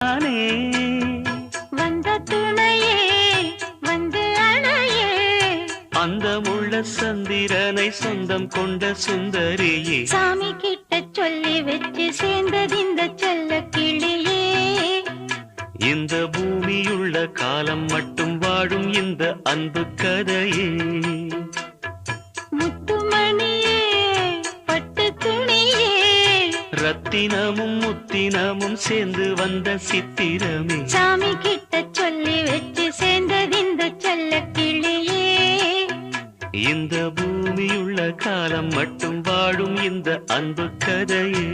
நானே வந்த துணையே வந்து அணையே அந்தமுள்ள சந்திரனை சொந்தம் கொண்ட சுந்தரியே சாமி கிட்ட சொல்லி வச்சு சேர்ந்தது இந்த செல்ல கிளியே இந்த பூமியுள்ள காலம் மட்டும் வாழும் இந்த அன்பு கதையே முத்துமணியே பட்டு துணியே ரத்தினமும் முத்தினமும் சேர்ந்து வந்த சித்திரமே சாமி கிட்ட சொல்லி வச்சு சேர்ந்தது இந்த செல்ல கிளியே இந்த பூமியுள்ள காலம் மட்டும் வாழும் இந்த அன்பு கதையே